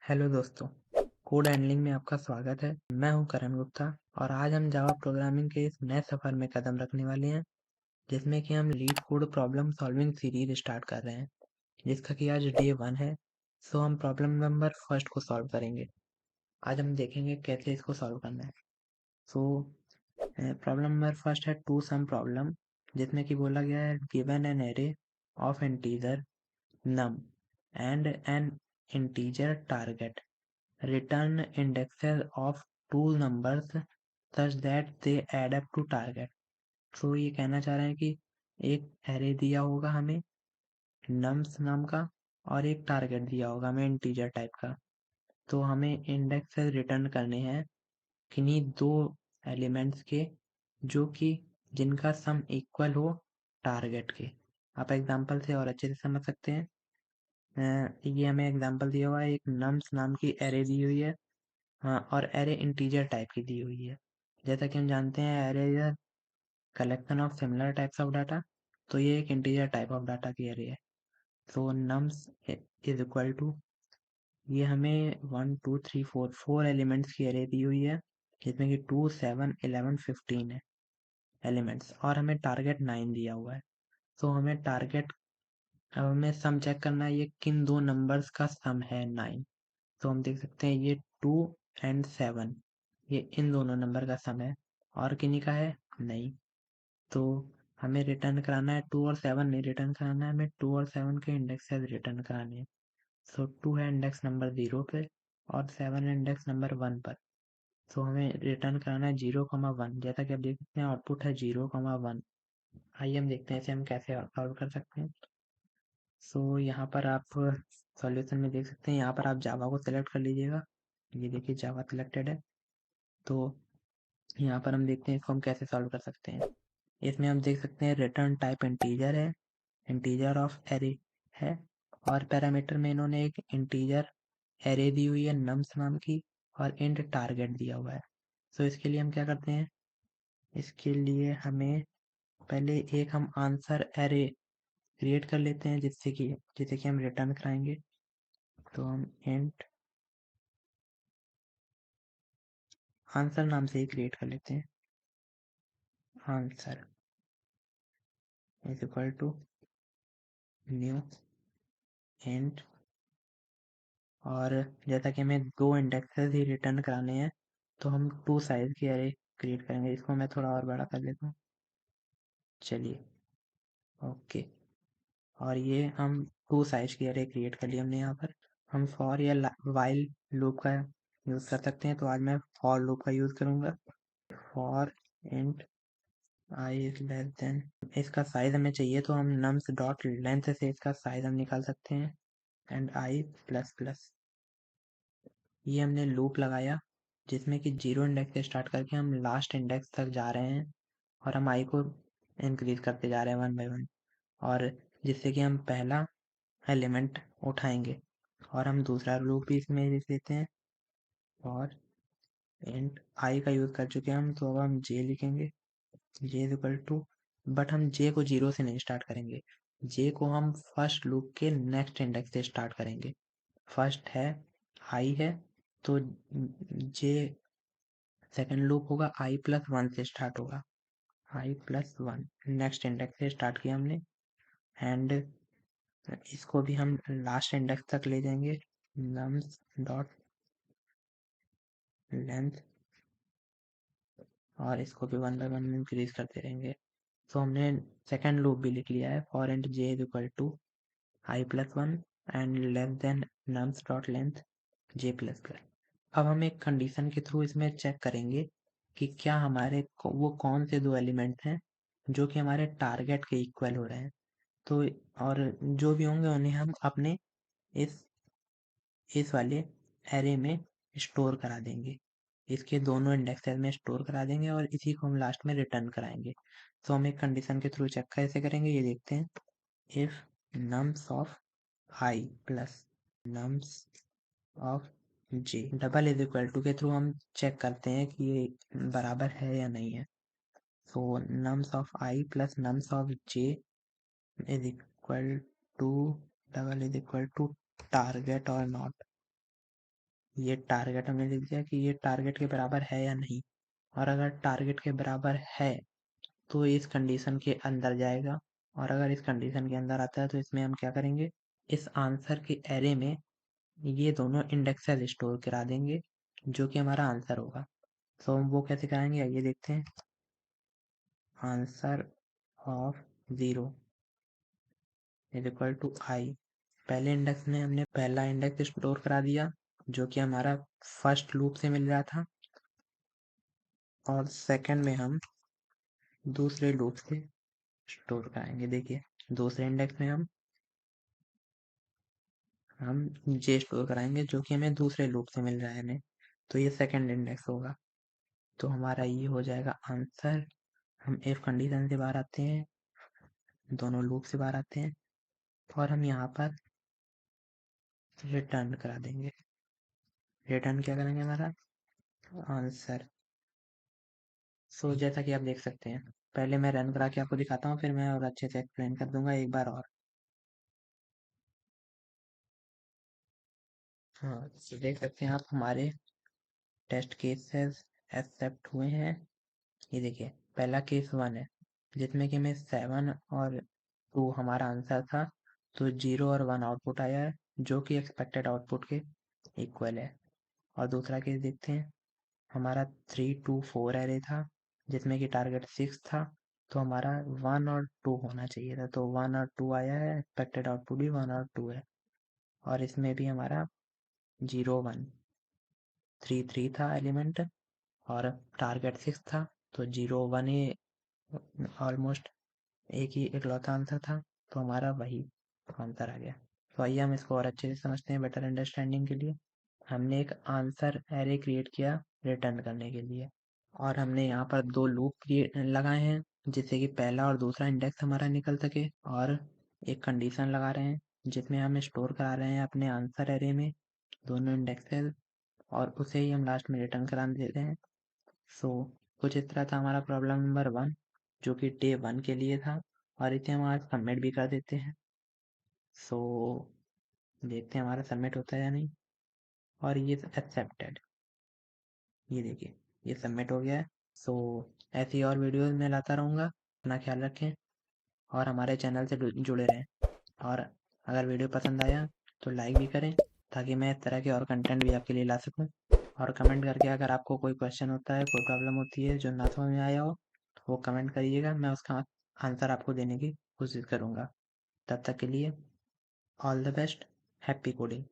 Hello दोस्तों, code handling में आपका स्वागत है। मैं हूं करण गुप्ता और आज हम जावा प्रोग्रामिंग के इस नए सफर में कदम रखने वाले हैं जिसमें कि हम leet code problem solving series start कर रहे हैं जिसका कि आज डे 1 है। सो हम प्रॉब्लम नंबर फर्स्ट को सॉल्व करेंगे। आज हम देखेंगे कैसे इसको सॉल्व करना है। सो प्रॉब्लम नंबर फर्स्ट है टू सम प्रॉब्लम जिसमें कि बोला गया है given an array of integer num and an integer target return indexes of two numbers such that they add up to target। तो ये कहना चाह रहे हैं कि एक एरे दिया होगा हमें nums नाम का और एक टारगेट दिया होगा हमें इंटीजर टाइप का। तो हमें इंडेक्सेस रिटर्न करने हैं किन्हीं दो एलिमेंट्स के जो कि जिनका सम इक्वल हो टारगेट के। आप एग्जांपल से और अच्छे से समझ सकते हैं। ये हमें एग्जांपल दिया हुआ है, एक नम्स नाम की एरे दी हुई है। हाँ, और एरे इंटीजर टाइप की दी हुई है। जैसा कि हम जानते हैं array is a collection of similar types of data. तो ये एक इंटीजर टाइप ऑफ डाटा की एरे है। तो नम्स इज इक्वल टू, ये हमें 1 2 3 4 एलिमेंट्स की एरे दी हुई है जिसमें कि 2 7 11 15 है एलिमेंट्स और हमें टारगेट 9 दिया हुआ है। तो हमें टारगेट, अब हमें सम चेक करना है ये किन दो नंबर्स का सम है 9। तो हम देख सकते हैं ये 2 एंड 7, ये इन दोनों नंबर का सम है और किन्हीं का है नहीं। तो हमें रिटर्न कराना है 2 और 7 नहीं रिटर्न कराना है, हमें 2 और 7 के इंडेक्सेस रिटर्न कराने हैं। सो 2 है इंडेक्स नंबर 0 पे और 7 है इंडेक्स नंबर 1 पर। तो हमें रिटर्न कराना है 0, 1। जैसा कि आप देख सकते हैं आउटपुट है 0, 1। आइए हम देखते हैं इसे हम कैसे सॉल्व कर सकते हैं। सो यहाँ पर आप सॉल्यूशन में देख सकते हैं, यहाँ पर आप जावा को सिलेक्ट कर लीजिएगा। ये देखिए जावा सिलेक्टेड है। तो यहाँ पर हम देखते हैं इसको हम कैसे सॉल्व कर सकते हैं। इसमें हम देख सकते हैं रिटर्न टाइप इंटीजर है, इंटीजर ऑफ एरे है और पैरामीटर में इन्होंने एक इंटीजर एरे दी हुई है नम्स नाम की और इंट टारगेट दिया हुआ है। तो इसके लिए हम क्या करते हैं, इसके लिए हमें पहले एक हम आंसर एरे क्रिएट कर लेते हैं जिसे कि हम रिटर्न कराएंगे। तो हम इंट आंसर नाम से ही क्रिएट कर लेते हैं। Answer is equal to new int, और जैसा कि हमें दो इंडेक्सेस ही रिटर्न कराने हैं तो हम 2 साइज की एरे क्रिएट करेंगे। इसको मैं थोड़ा और बड़ा कर लेता हूँ। चलिए ओके, और ये हम 2 साइज की एरे क्रिएट कर ली हमने। यहाँ पर हम फॉर या वाइल लूप का यूज़ कर सकते हैं। तो आज मैं फॉर लूप का यूज़ करूँगा। For int I is less than, इसका साइज हमें चाहिए तो हम नम्स डॉट लेंथ से इसका साइज हम निकाल सकते हैं एंड आई प्लस प्लस। ये हमने लूप लगाया जिसमें कि 0 इंडेक्स से स्टार्ट करके हम लास्ट इंडेक्स तक जा रहे हैं और हम आई को इंक्रीज करते जा रहे हैं 1 बाय 1, और जिससे कि हम पहला एलिमेंट उठाएंगे। और हम दूसरा लूप भी इसमें लिख लेते हैं और इंट आई का यूज़ कर चुके हैं हम, तो अब हम जे लिखेंगे। जे इज इक्वल टू, बट हम जे को 0 से नहीं स्टार्ट करेंगे, जे को हम फर्स्ट लूप के नेक्स्ट इंडेक्स से स्टार्ट करेंगे। फर्स्ट है आई है तो जे सेकेंड लूप होगा आई प्लस 1 से स्टार्ट होगा। आई प्लस 1 नेक्स्ट इंडेक्स से स्टार्ट किया हमने एंड इसको भी हम लास्ट इंडेक्स तक ले जाएंगे। नम्स डॉट लेंथ, और इसको भी 1 बाय 1 इंक्रीज करते रहेंगे। तो हमने सेकेंड लूप भी लिख लिया है। For int j is equal to i plus 1 and less than nums dot length j plus plus. अब हम एक कंडीशन के थ्रू इसमें चेक करेंगे कि क्या हमारे वो कौन से दो एलिमेंट हैं जो कि हमारे टारगेट के इक्वल हो रहे हैं। तो और जो भी होंगे उन्हें हम अपने इस इस वाले एरे में स्टोर करा देंगे, इसके दोनों इंडेक्सेस में स्टोर करा देंगे और इसी को हम लास्ट में रिटर्न कराएंगे। तो हम एक कंडीशन के थ्रू चेक कैसे करेंगे ये देखते हैं। If nums of I plus nums of J double is equal to के थ्रू हम चेक करते हैं कि ये बराबर है या नहीं है। So nums of I plus nums of J is equal to, double is equal to target और नॉट। ये टारगेट हमने लिख दिया कि ये टारगेट के बराबर है या नहीं, और अगर टारगेट के बराबर है तो इस कंडीशन के अंदर जाएगा, और अगर इस कंडीशन के अंदर आता है तो इसमें हम क्या करेंगे, इस आंसर के एरे में ये दोनों इंडेक्सेस स्टोर करा देंगे जो कि हमारा आंसर होगा। तो हम वो कैसे कराएंगे, आइए देखते हैं। Answer of 0 is equal to I. पहले इंडेक्स में हमने पहला इंडेक्स स्टोर करा दिया जो कि हमारा फर्स्ट लूप से मिल रहा था, और सेकंड में हम दूसरे लूप से स्टोर कराएंगे। देखिए दूसरे इंडेक्स में हम जे स्टोर कराएंगे जो कि हमें दूसरे लूप से मिल रहा है हमें, तो ये सेकंड इंडेक्स होगा। तो हमारा ये हो जाएगा आंसर। हम इफ कंडीशन से बाहर आते हैं, दोनों लूप से बाहर आते हैं, और हम यहाँ पर रिटर्न करा देंगे। रिटर्न क्या करेंगे, हमारा आंसर। सो जैसा कि आप देख सकते हैं, पहले मैं रन करा के आपको दिखाता हूँ, फिर मैं और अच्छे से एक्सप्लेन कर दूंगा एक बार और। हाँ, तो देख सकते हैं आप हमारे टेस्ट केसेस एक्सेप्ट हुए हैं। ये देखिए पहला केस 1 है जिसमें कि हमें 7 और 2 हमारा आंसर था, तो 0 और 1 आउटपुट आया है जो कि एक्सपेक्टेड आउटपुट के इक्वल है। और दूसरा केस देखते हैं, हमारा 3 2 4 एरे था जिसमें कि टारगेट 6 था, तो हमारा 1 और 2 होना चाहिए था, तो 1 और 2 आया है, एक्सपेक्टेड आउटपुट भी 1 और 2 है। और इसमें भी हमारा 0 1 3 3 था एलिमेंट, और टारगेट 6 था, तो 0 1 ही ऑलमोस्ट एक ही इकलौता आंसर था, तो हमारा वही आंसर आ गया। तो आइए हम इसको और अच्छे से समझते हैं बेटर अंडरस्टैंडिंग के लिए। हमने एक आंसर एरे क्रिएट किया रिटर्न करने के लिए, और हमने यहाँ पर दो लूप लगाए हैं जिससे कि पहला और दूसरा इंडेक्स हमारा निकल सके, और एक कंडीशन लगा रहे हैं जिसमें हम स्टोर करा रहे हैं अपने आंसर एरे में दोनों इंडेक्सेस, और उसे ही हम लास्ट में रिटर्न करा देते हैं। सो कुछ इस तरह था हमारा प्रॉब्लम नंबर 1 जो कि डे 1 के लिए था, और इसे हम आज सबमिट भी कर देते हैं। सो देखते हैं हमारा सबमिट होता है या नहीं, और ये एक्सेप्टेड, ये देखिए ये सबमिट हो गया है। सो ऐसी और वीडियोस मैं लाता रहूँगा, अपना ख्याल रखें और हमारे चैनल से जुड़े रहें। और अगर वीडियो पसंद आया तो लाइक भी करें ताकि मैं इस तरह के और कंटेंट भी आपके लिए ला सकूं, और कमेंट करके अगर आपको कोई क्वेश्चन होता है, कोई प्रॉब्लम होती है जो ना समझ में आया हो, वो कमेंट करिएगा, मैं उसका आंसर आपको देने की कोशिश करूँगा। तब तक के लिए all the best, happy coding.